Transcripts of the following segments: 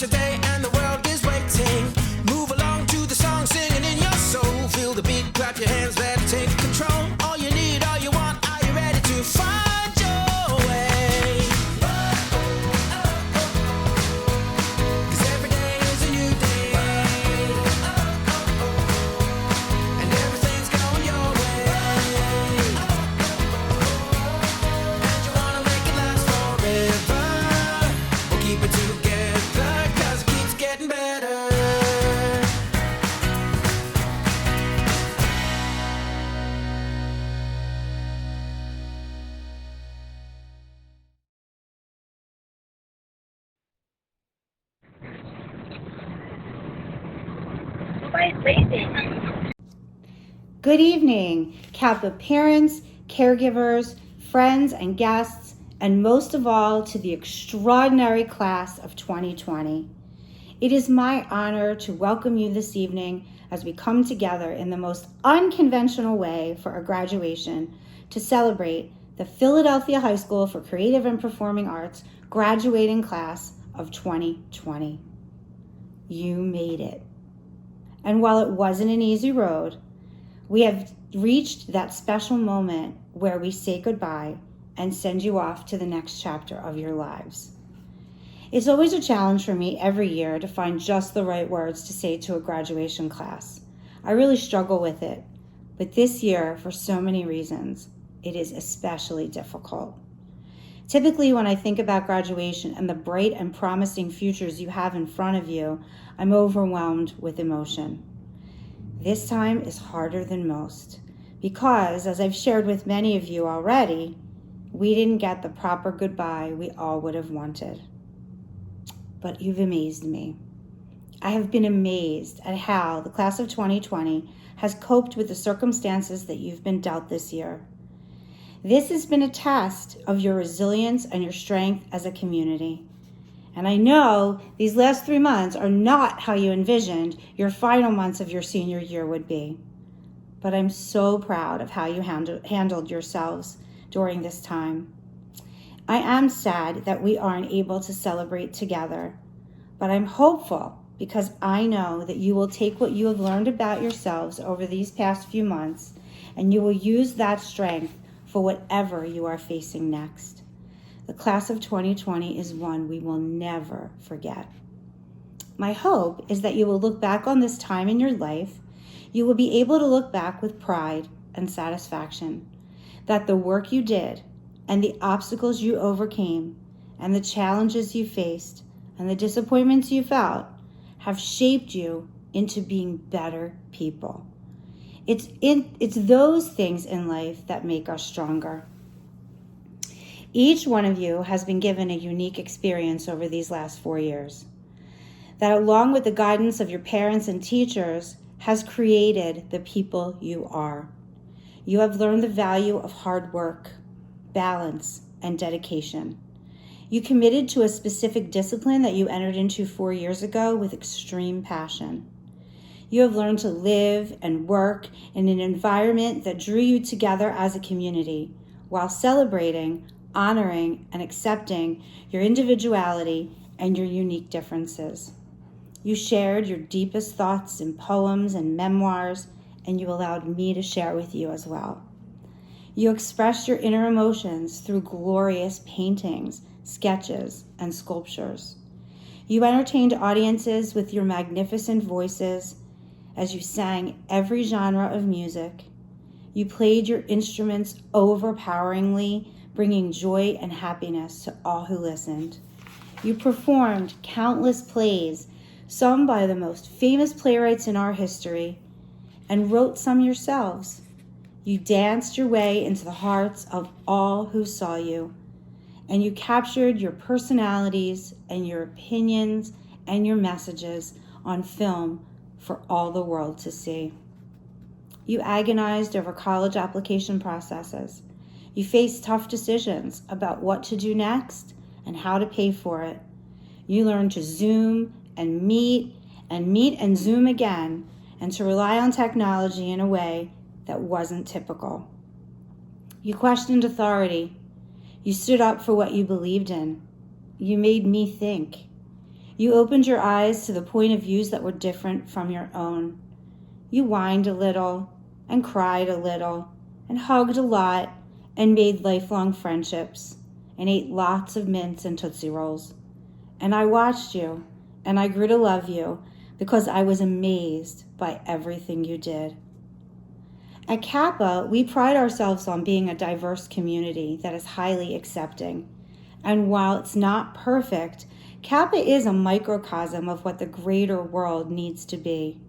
yesterday and the world is waiting. Move along to the song, singing in your soul. Feel the beat, clap your hands, let it take control. All you need, all you want, are you ready to find your way? Cause every day is a new day. And everything's going your way. And you wanna make it last forever. We'll keep it together, cause it keeps getting better. Nobody's leaving. Good evening, Kappa parents, caregivers, friends, and guests, and most of all to the extraordinary class of 2020. It is my honor to welcome you this evening as we come together in the most unconventional way for a graduation to celebrate the Philadelphia High School for Creative and Performing Arts graduating class of 2020. You made it. And while it wasn't an easy road, we have reached that special moment where we say goodbye and send you off to the next chapter of your lives. It's always a challenge for me every year to find just the right words to say to a graduation class. I really struggle with it, but this year, for so many reasons, it is especially difficult. Typically, when I think about graduation and the bright and promising futures you have in front of you, I'm overwhelmed with emotion. This time is harder than most because, as I've shared with many of you already, we didn't get the proper goodbye we all would have wanted. But you've amazed me. I have been amazed at how the class of 2020 has coped with the circumstances that you've been dealt this year. This has been a test of your resilience and your strength as a community. And I know these last 3 months are not how you envisioned your final months of your senior year would be. But I'm so proud of how you handled yourselves during this time. I am sad that we aren't able to celebrate together, but I'm hopeful because I know that you will take what you have learned about yourselves over these past few months and you will use that strength for whatever you are facing next. The class of 2020 is one we will never forget. My hope is that you will look back on this time in your life. You will be able to look back with pride and satisfaction that the work you did and the obstacles you overcame and the challenges you faced and the disappointments you felt have shaped you into being better people. It's those things in life that make us stronger. Each one of you has been given a unique experience over these last 4 years that, along with the guidance of your parents and teachers, has created the people you are. You have learned the value of hard work, balance, and dedication. You committed to a specific discipline that you entered into 4 years ago with extreme passion. You have learned to live and work in an environment that drew you together as a community while celebrating, honoring, and accepting your individuality and your unique differences. You shared your deepest thoughts in poems and memoirs, and you allowed me to share with you as well. You expressed your inner emotions through glorious paintings, sketches, and sculptures. You entertained audiences with your magnificent voices as you sang every genre of music. You played your instruments overpoweringly, bringing joy and happiness to all who listened. You performed countless plays, some by the most famous playwrights in our history, and wrote some yourselves. You danced your way into the hearts of all who saw you, and you captured your personalities and your opinions and your messages on film for all the world to see. You agonized over college application processes. You faced tough decisions about what to do next and how to pay for it. You learned to Zoom and meet and Zoom again, and to rely on technology in a way that wasn't typical. You questioned authority. You stood up for what you believed in. You made me think. You opened your eyes to the point of views that were different from your own. You whined a little and cried a little and hugged a lot and made lifelong friendships and ate lots of mints and Tootsie Rolls. And I watched you and I grew to love you because I was amazed by everything you did. At Kappa, we pride ourselves on being a diverse community that is highly accepting. And while it's not perfect, Kappa is a microcosm of what the greater world needs to be.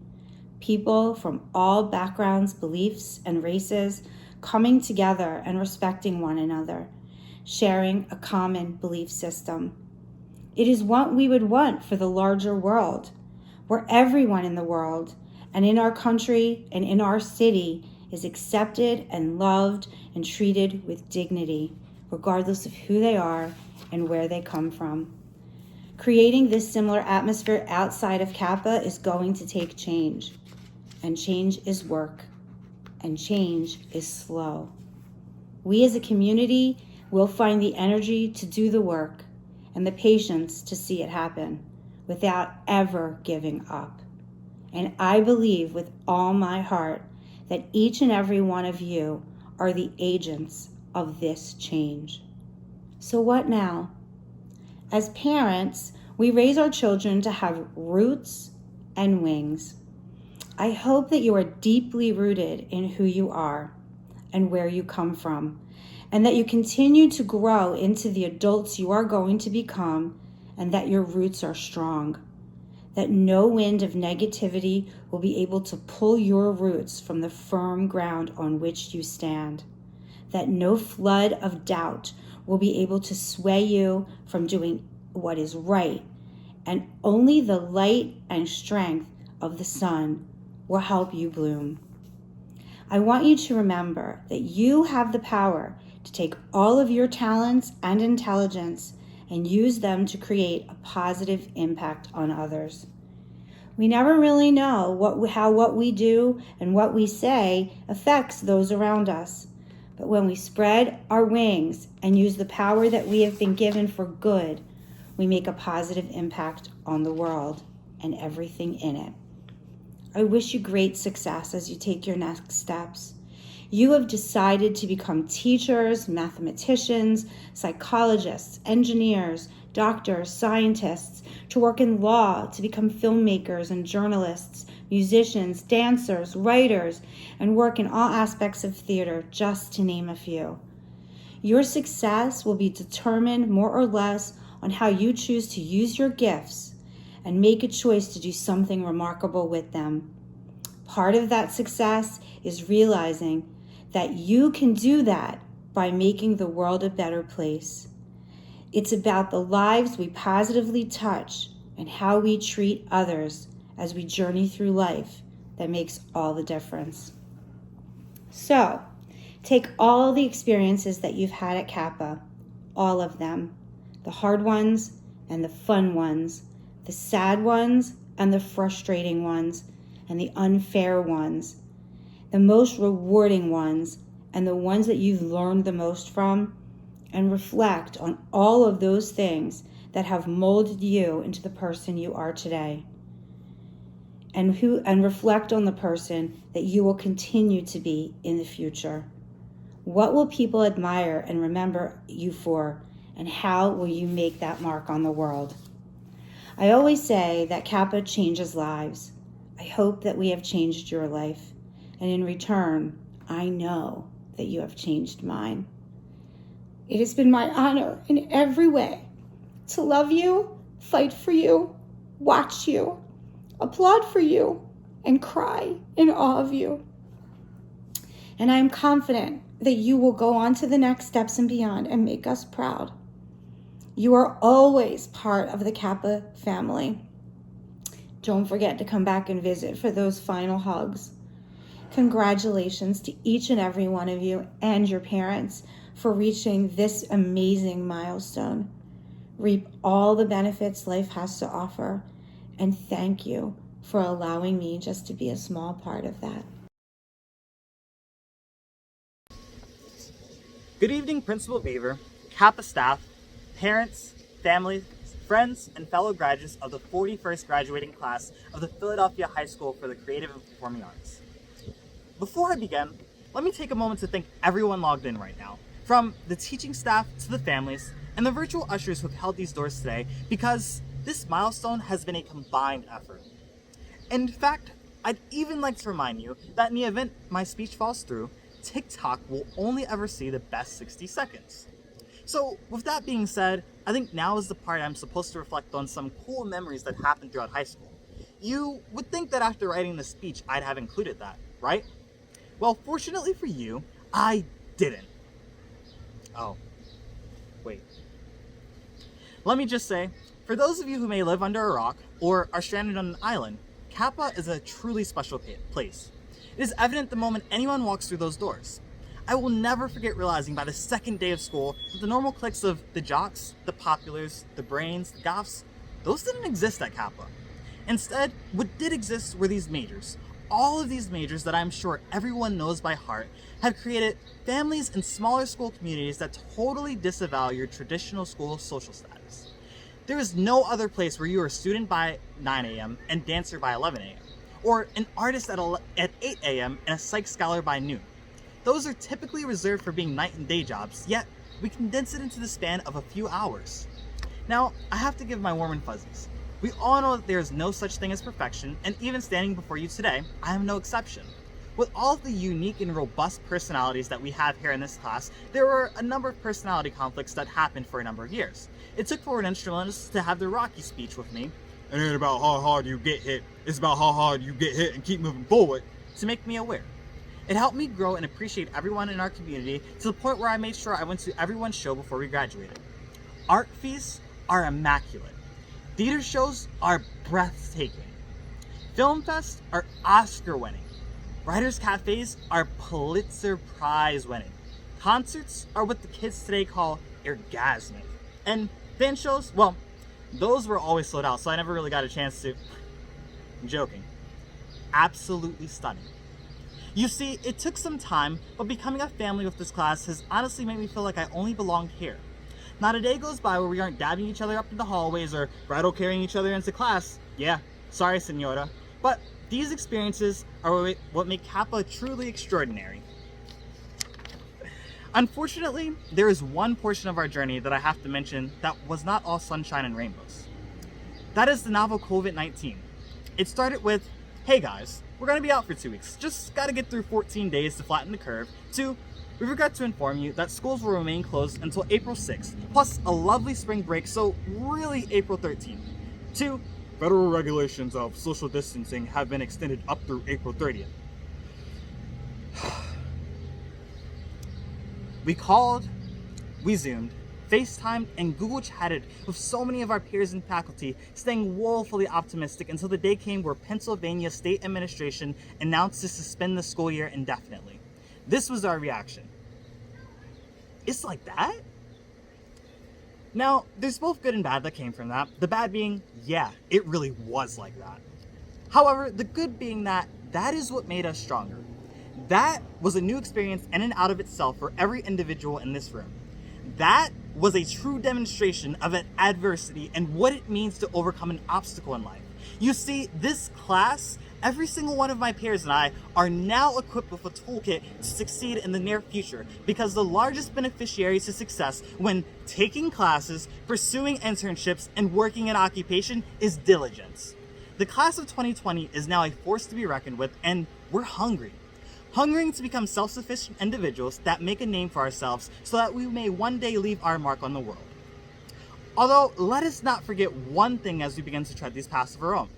People from all backgrounds, beliefs, and races coming together and respecting one another, sharing a common belief system. It is what we would want for the larger world, where everyone in the world and in our country and in our city is accepted and loved and treated with dignity, regardless of who they are and where they come from. Creating this similar atmosphere outside of Kappa is going to take change. And change is work. And change is slow. We as a community will find the energy to do the work and the patience to see it happen without ever giving up. And I believe with all my heart that each and every one of you are the agents of this change. So what now? As parents, we raise our children to have roots and wings. I hope that you are deeply rooted in who you are and where you come from, and that you continue to grow into the adults you are going to become, and that your roots are strong. That no wind of negativity will be able to pull your roots from the firm ground on which you stand. That no flood of doubt will be able to sway you from doing what is right, and only the light and strength of the sun will help you bloom. I want you to remember that you have the power to take all of your talents and intelligence and use them to create a positive impact on others. We never really know how what we do and what we say affects those around us. But when we spread our wings and use the power that we have been given for good, we make a positive impact on the world and everything in it. I wish you great success as you take your next steps. You have decided to become teachers, mathematicians, psychologists, engineers, doctors, scientists, to work in law, to become filmmakers and journalists, musicians, dancers, writers, and work in all aspects of theater, just to name a few. Your success will be determined more or less on how you choose to use your gifts and make a choice to do something remarkable with them. Part of that success is realizing that you can do that by making the world a better place. It's about the lives we positively touch and how we treat others as we journey through life that makes all the difference. So, take all the experiences that you've had at Kappa, all of them, the hard ones and the fun ones, the sad ones and the frustrating ones, and the unfair ones, the most rewarding ones, and the ones that you've learned the most from, and reflect on all of those things that have molded you into the person you are today. And reflect on the person that you will continue to be in the future. What will people admire and remember you for, and how will you make that mark on the world? I always say that Kappa changes lives. I hope that we have changed your life, and in return, I know that you have changed mine. It has been my honor in every way to love you, fight for you, watch you, applaud for you, and cry in awe of you. And I am confident that you will go on to the next steps and beyond and make us proud. You are always part of the Kappa family. Don't forget to come back and visit for those final hugs. Congratulations to each and every one of you and your parents for reaching this amazing milestone. Reap all the benefits life has to offer, and thank you for allowing me just to be a small part of that. Good evening, Principal Beaver, Kappa staff, parents, families, friends and fellow graduates of the 41st graduating class of the Philadelphia High School for the Creative and Performing Arts. Before I begin, let me take a moment to thank everyone logged in right now, from the teaching staff to the families and the virtual ushers who have held these doors today, because this milestone has been a combined effort. In fact, I'd even like to remind you that in the event my speech falls through, TikTok will only ever see the best 60 seconds. So with that being said, I think now is the part I'm supposed to reflect on some cool memories that happened throughout high school. You would think that after writing the speech, I'd have included that, right? Well, fortunately for you, I didn't. Oh, wait. Let me just say, for those of you who may live under a rock or are stranded on an island, Kappa is a truly special place. It is evident the moment anyone walks through those doors. I will never forget realizing by the second day of school that the normal cliques of the jocks, the populars, the brains, the goths, those didn't exist at Kappa. Instead, what did exist were these majors. All of these majors that I'm sure everyone knows by heart have created families and smaller school communities that totally disavow your traditional school social status. There is no other place where you are a student by 9 a.m. and dancer by 11 a.m. or an artist at 8 a.m. and a psych scholar by noon. Those are typically reserved for being night and day jobs, yet we condense it into the span of a few hours. Now, I have to give my warm and fuzzies. We all know that there is no such thing as perfection, and even standing before you today, I am no exception. With all of the unique and robust personalities that we have here in this class, there were a number of personality conflicts that happened for a number of years. It took for an instrumentalist to have their Rocky speech with me, "It ain't about how hard you get hit, it's about how hard you get hit and keep moving forward," to make me aware. It helped me grow and appreciate everyone in our community to the point where I made sure I went to everyone's show before we graduated. Art feasts are immaculate. Theater shows are breathtaking. Film fests are Oscar winning. Writers' cafes are Pulitzer Prize winning. Concerts are what the kids today call orgasmic. And fan shows, well, those were always sold out, so I never really got a chance to. I'm joking. Absolutely stunning. You see, it took some time, but becoming a family with this class has honestly made me feel like I only belonged here. Not a day goes by where we aren't dabbing each other up in the hallways or bridal carrying each other into class. Yeah, sorry, senora. But these experiences are what make Kappa truly extraordinary. Unfortunately, there is one portion of our journey that I have to mention that was not all sunshine and rainbows. That is the novel COVID-19. It started with, "Hey guys, we're going to be out for 2 weeks. Just got to get through 14 days to flatten the curve," to, "We regret to inform you that schools will remain closed until April 6th, plus a lovely spring break, so really April 13th," to, "Federal regulations of social distancing have been extended up through April 30th. We called, we Zoomed, FaceTimed, and Google chatted with so many of our peers and faculty, staying woefully optimistic until the day came where Pennsylvania State Administration announced to suspend the school year indefinitely. This was our reaction. It's like that? Now, there's both good and bad that came from that. The bad being, yeah, it really was like that. However, the good being that is what made us stronger. That was a new experience in and out of itself for every individual in this room. That was a true demonstration of an adversity and what it means to overcome an obstacle in life. You see, this class, every single one of my peers and I are now equipped with a toolkit to succeed in the near future, because the largest beneficiaries to success when taking classes, pursuing internships, and working in occupation is diligence. The class of 2020 is now a force to be reckoned with, and we're hungry. Hungering to become self-sufficient individuals that make a name for ourselves so that we may one day leave our mark on the world. Although, let us not forget one thing as we begin to tread these paths of our own.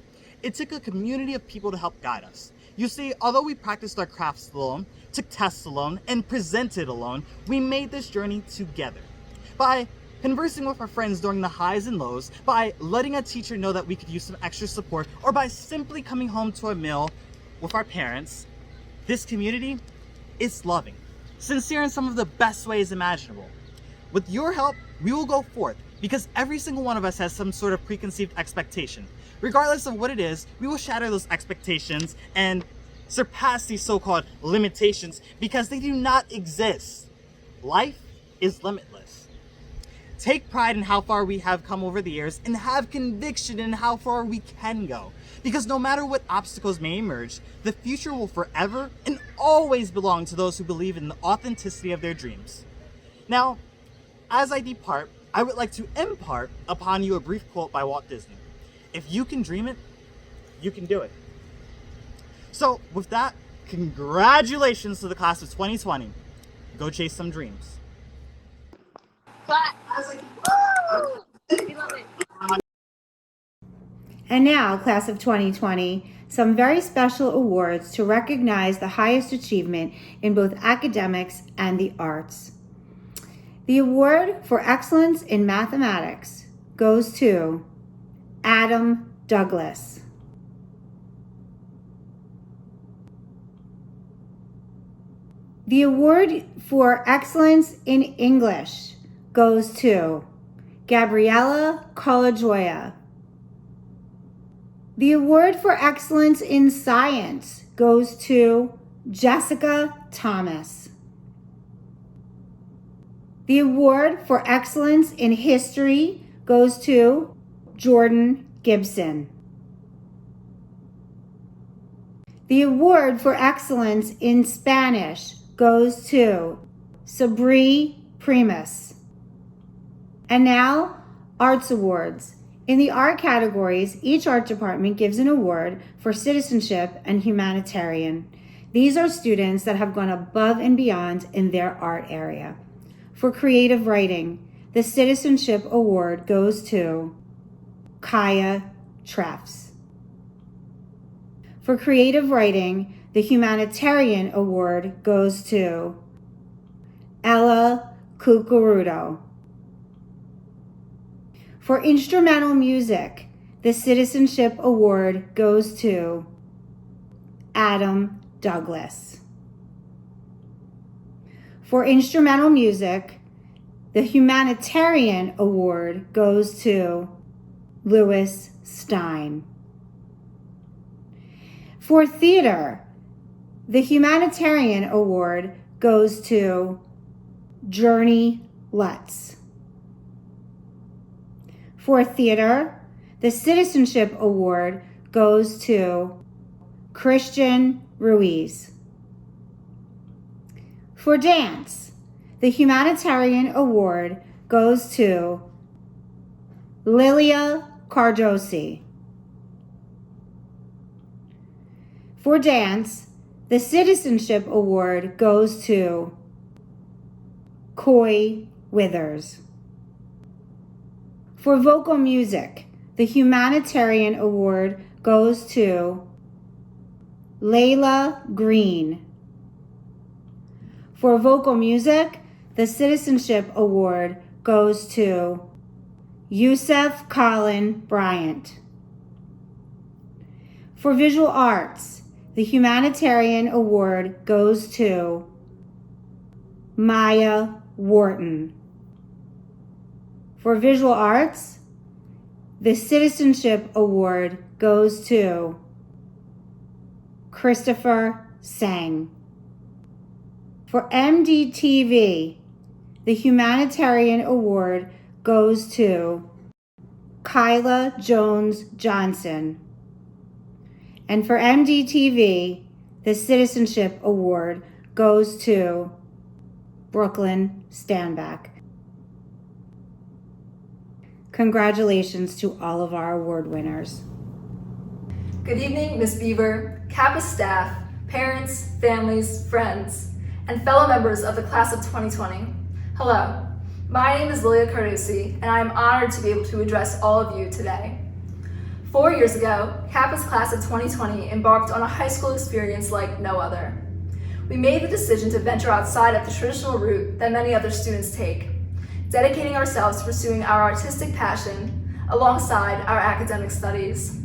It took a community of people to help guide us. You see, although we practiced our crafts alone, took tests alone, and presented alone, we made this journey together. By conversing with our friends during the highs and lows, by letting a teacher know that we could use some extra support, or by simply coming home to a meal with our parents, this community is loving, sincere in some of the best ways imaginable. With your help, we will go forth, because every single one of us has some sort of preconceived expectation. Regardless of what it is, we will shatter those expectations and surpass these so-called limitations, because they do not exist. Life is limitless. take pride in how far we have come over the years, and have conviction in how far we can go. Because no matter what obstacles may emerge, the future will forever and always belong to those who believe in the authenticity of their dreams. Now, as I depart, I would like to impart upon you a brief quote by Walt Disney. If you can dream it, you can do it. So with that, congratulations to the class of 2020. Go chase some dreams. Clap. Woo! We love it. And now, class of 2020, some very special awards to recognize the highest achievement in both academics and the arts. The award for excellence in mathematics goes to Adam Douglas. The award for excellence in English goes to Gabriella Colajoya. The award for excellence in science goes to Jessica Thomas. The award for excellence in history goes to Jordan Gibson. The award for excellence in Spanish goes to Sabri Primus. And now, Arts Awards. In the art categories, each art department gives an award for citizenship and humanitarian. These are students that have gone above and beyond in their art area. For creative writing, the citizenship award goes to Kaya Treffs. For creative writing, the humanitarian award goes to Ella Cucuruto. For instrumental music, the citizenship award goes to Adam Douglas. For instrumental music, the humanitarian award goes to Louis Stein. For theater, the humanitarian award goes to Journey Lutz. For theater, the citizenship award goes to Christian Ruiz. For dance, the humanitarian award goes to Lilia Cardosi. For dance, the citizenship award goes to Coy Withers. For vocal music, the humanitarian award goes to Layla Green. For vocal music, the citizenship award goes to Yusef Colin Bryant. For visual arts, the humanitarian award goes to Maya Wharton. For visual arts, the citizenship award goes to Christopher Sang. For MDTV, the humanitarian award goes to Kyla Jones Johnson. And for MDTV, the citizenship award goes to Brooklyn Stanback. Congratulations to all of our award winners. Good evening, Ms. Beaver, Kappa staff, parents, families, friends, and fellow members of the class of 2020. Hello, my name is Lilia Cardosi, and I am honored to be able to address all of you today. 4 years ago, Kappa's class of 2020 embarked on a high school experience like no other. We made the decision to venture outside of the traditional route that many other students take, dedicating ourselves to pursuing our artistic passion alongside our academic studies.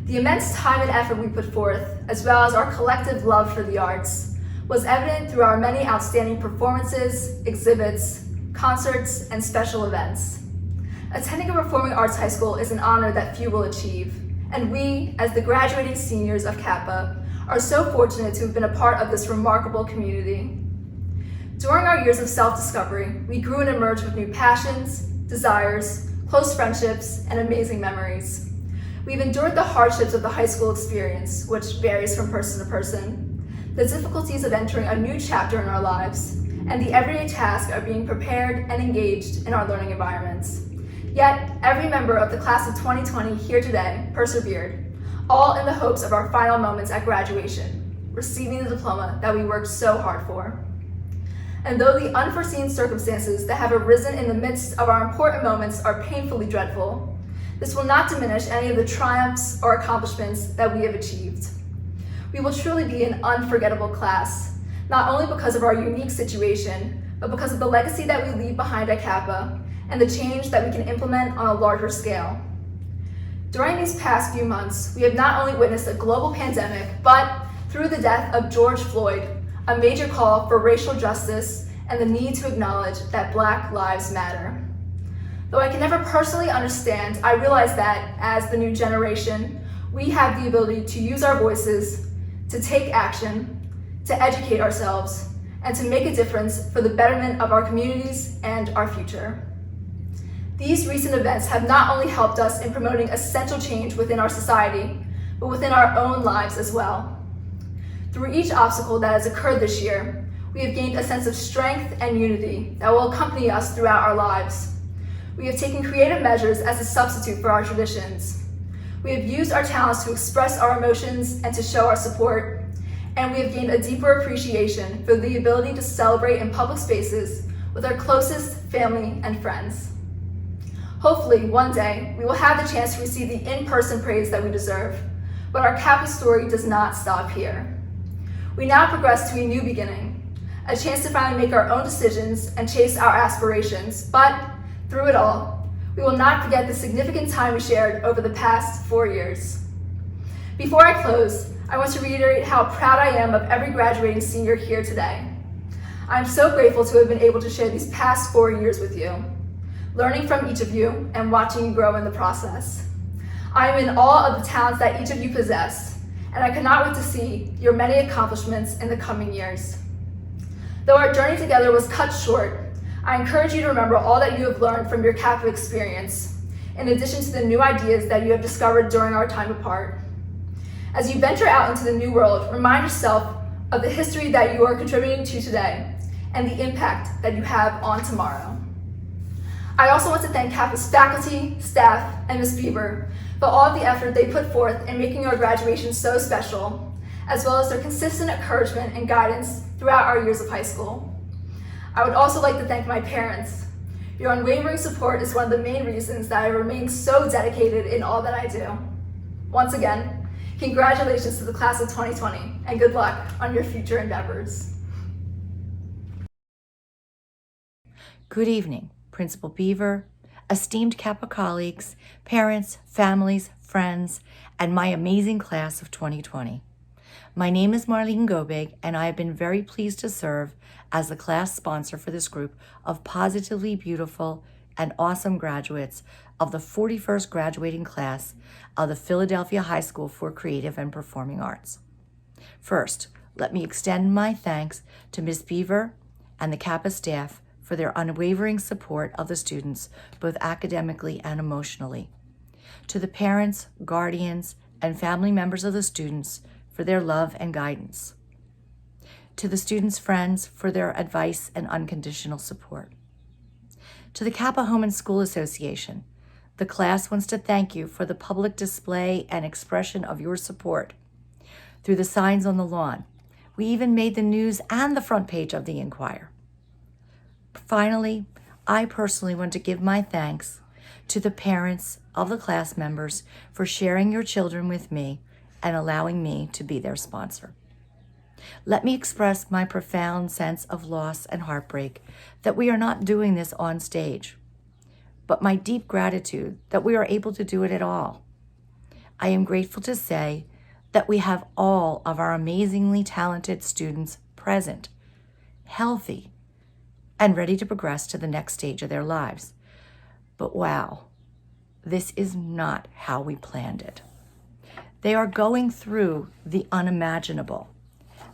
The immense time and effort we put forth, as well as our collective love for the arts, was evident through our many outstanding performances, exhibits, concerts, and special events. Attending a performing arts high school is an honor that few will achieve, and we, as the graduating seniors of Kappa, are so fortunate to have been a part of this remarkable community. During our years of self-discovery, we grew and emerged with new passions, desires, close friendships, and amazing memories. We've endured the hardships of the high school experience, which varies from person to person, the difficulties of entering a new chapter in our lives, and the everyday task of being prepared and engaged in our learning environments. Yet, every member of the class of 2020 here today persevered, all in the hopes of our final moments at graduation, receiving the diploma that we worked so hard for. And though the unforeseen circumstances that have arisen in the midst of our important moments are painfully dreadful, this will not diminish any of the triumphs or accomplishments that we have achieved. We will truly be an unforgettable class, not only because of our unique situation, but because of the legacy that we leave behind at Kappa and the change that we can implement on a larger scale. During these past few months, we have not only witnessed a global pandemic, but through the death of George Floyd, a major call for racial justice and the need to acknowledge that Black lives matter. Though I can never personally understand, I realize that as the new generation, we have the ability to use our voices, to take action, to educate ourselves, and to make a difference for the betterment of our communities and our future. These recent events have not only helped us in promoting essential change within our society, but within our own lives as well. Through each obstacle that has occurred this year, we have gained a sense of strength and unity that will accompany us throughout our lives. We have taken creative measures as a substitute for our traditions. We have used our talents to express our emotions and to show our support, and we have gained a deeper appreciation for the ability to celebrate in public spaces with our closest family and friends. Hopefully, one day, we will have the chance to receive the in-person praise that we deserve, but our Kappa story does not stop here. We now progress to a new beginning, a chance to finally make our own decisions and chase our aspirations, but through it all, we will not forget the significant time we shared over the past 4 years. Before I close, I want to reiterate how proud I am of every graduating senior here today. I'm so grateful to have been able to share these past 4 years with you, learning from each of you and watching you grow in the process. I am in awe of the talents that each of you possess, and I cannot wait to see your many accomplishments in the coming years. Though our journey together was cut short, I encourage you to remember all that you have learned from your Kappa experience, in addition to the new ideas that you have discovered during our time apart. As you venture out into the new world, remind yourself of the history that you are contributing to today and the impact that you have on tomorrow. I also want to thank Kappa's faculty, staff, and Ms. Beaver for all of the effort they put forth in making our graduation so special, as well as their consistent encouragement and guidance throughout our years of high school. I would also like to thank my parents. Your unwavering support is one of the main reasons that I remain so dedicated in all that I do. Once again, congratulations to the class of 2020, and good luck on your future endeavors. Good evening, Principal Beaver, esteemed Kappa colleagues, parents, families, friends, and my amazing class of 2020. My name is Marlene Gobig, and I have been very pleased to serve as the class sponsor for this group of positively beautiful and awesome graduates of the 41st graduating class of the Philadelphia High School for Creative and Performing Arts. First, let me extend my thanks to Ms. Beaver and the Kappa staff for their unwavering support of the students, both academically and emotionally. To the parents, guardians, and family members of the students for their love and guidance. To the students' friends for their advice and unconditional support. To the Kappa Home and School Association, the class wants to thank you for the public display and expression of your support through the signs on the lawn. We even made the news and the front page of the Inquirer. Finally, I personally want to give my thanks to the parents of the class members for sharing your children with me and allowing me to be their sponsor. Let me express my profound sense of loss and heartbreak that we are not doing this on stage, but my deep gratitude that we are able to do it at all. I am grateful to say that we have all of our amazingly talented students present, healthy, and ready to progress to the next stage of their lives. But wow, this is not how we planned it. They are going through the unimaginable.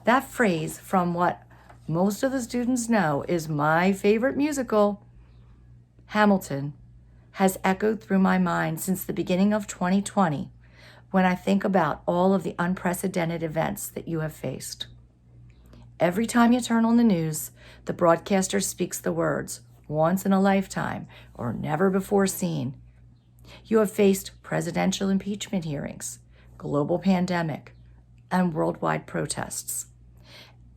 That phrase from what most of the students know is my favorite musical, Hamilton, has echoed through my mind since the beginning of 2020 when I think about all of the unprecedented events that you have faced. Every time you turn on the news, the broadcaster speaks the words, once in a lifetime or never before seen. You have faced presidential impeachment hearings, global pandemic, and worldwide protests.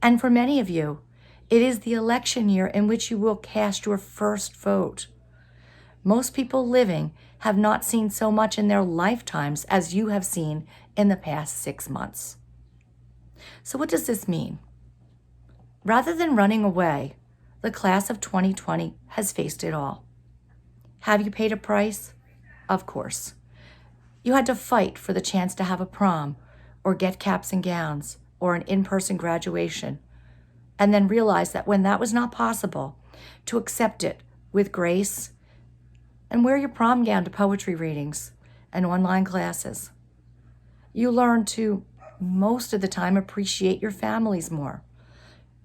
And for many of you, it is the election year in which you will cast your first vote. Most people living have not seen so much in their lifetimes as you have seen in the past 6 months. So what does this mean? Rather than running away, the class of 2020 has faced it all. Have you paid a price? Of course. You had to fight for the chance to have a prom, or get caps and gowns, or an in-person graduation, and then realize that when that was not possible, to accept it with grace and wear your prom gown to poetry readings and online classes. You learn to, most of the time, appreciate your families more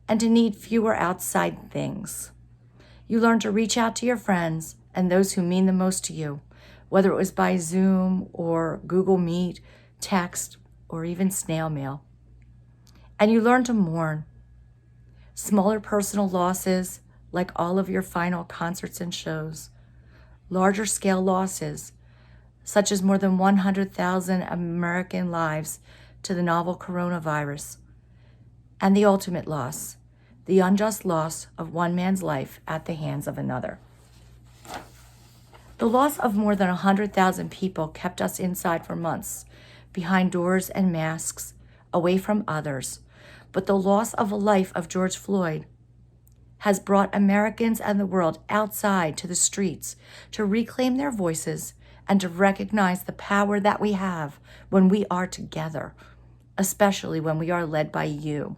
and to need fewer outside things. You learn to reach out to your friends and those who mean the most to you, whether it was by Zoom or Google Meet, text, or even snail mail. And you learn to mourn. Smaller personal losses, like all of your final concerts and shows. Larger scale losses, such as more than 100,000 American lives to the novel coronavirus. And the ultimate loss, the unjust loss of one man's life at the hands of another. The loss of more than 100,000 people kept us inside for months, behind doors and masks, away from others. But the loss of a life of George Floyd has brought Americans and the world outside to the streets to reclaim their voices and to recognize the power that we have when we are together, especially when we are led by you.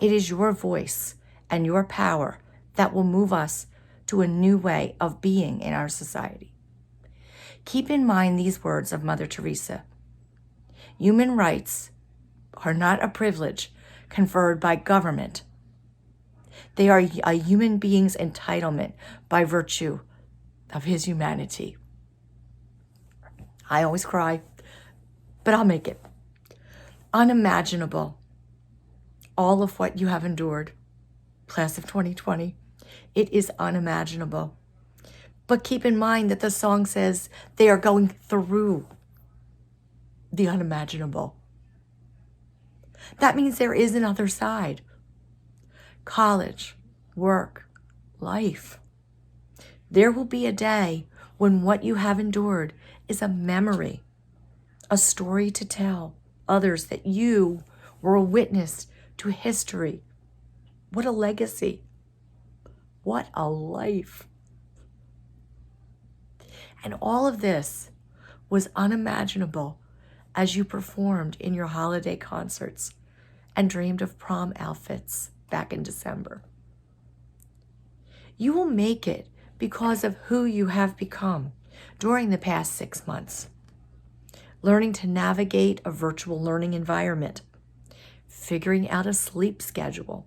It is your voice and your power that will move us to a new way of being in our society. Keep in mind these words of Mother Teresa. Human rights are not a privilege conferred by government. They are a human being's entitlement by virtue of his humanity. I always cry, but I'll make it. Unimaginable. All of what you have endured, class of 2020, it is unimaginable. But keep in mind that the song says they are going through the unimaginable. That means there is another side. College, work, life. There will be a day when what you have endured is a memory, a story to tell others that you were a witness to history. What a legacy. What a life. And all of this was unimaginable as you performed in your holiday concerts and dreamed of prom outfits back in December. You will make it because of who you have become during the past 6 months. Learning to navigate a virtual learning environment, figuring out a sleep schedule,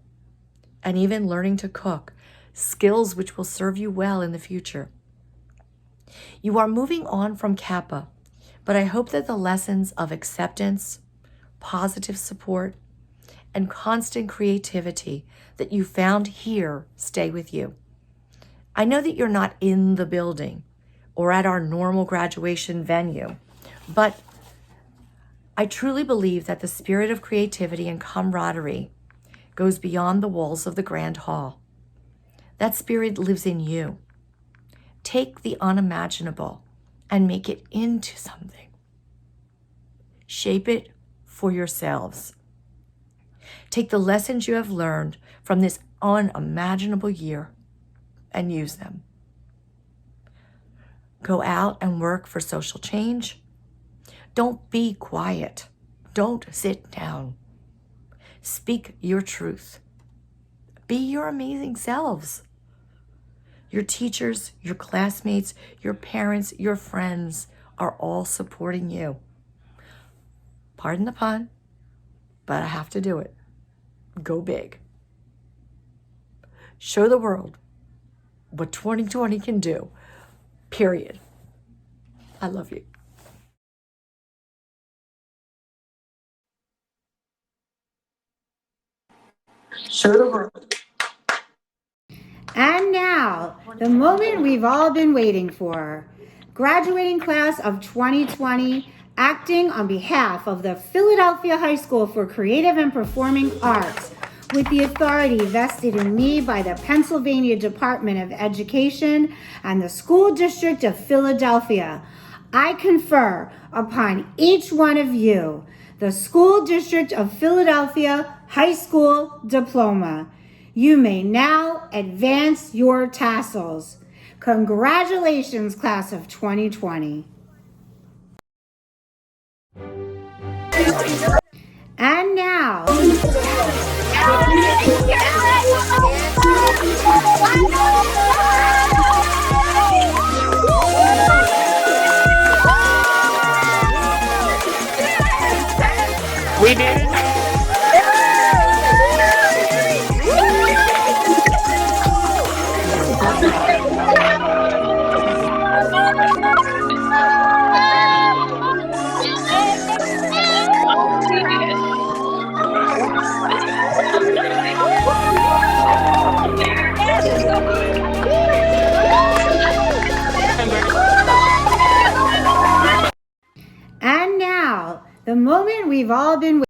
and even learning to cook, skills which will serve you well in the future. You are moving on from Kappa, but I hope that the lessons of acceptance, positive support, and constant creativity that you found here stay with you. I know that you're not in the building or at our normal graduation venue, but I truly believe that the spirit of creativity and camaraderie goes beyond the walls of the grand hall. That spirit lives in you. Take the unimaginable and make it into something. Shape it for yourselves. Take the lessons you have learned from this unimaginable year and use them. Go out and work for social change. Don't be quiet. Don't sit down. Speak your truth. Be your amazing selves. Your teachers, your classmates, your parents, your friends are all supporting you. Pardon the pun, but I have to do it. Go big. Show the world what 2020 can do, period. I love you. Show the world. And now, the moment we've all been waiting for. Graduating class of 2020, acting on behalf of the Philadelphia High School for Creative and Performing Arts, with the authority vested in me by the Pennsylvania Department of Education and the School District of Philadelphia, I confer upon each one of you the School District of Philadelphia High School Diploma. You may now advance your tassels. Congratulations, class of 2020. And now, We did it. and now, the moment we've all been waiting.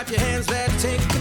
clap your hands, better take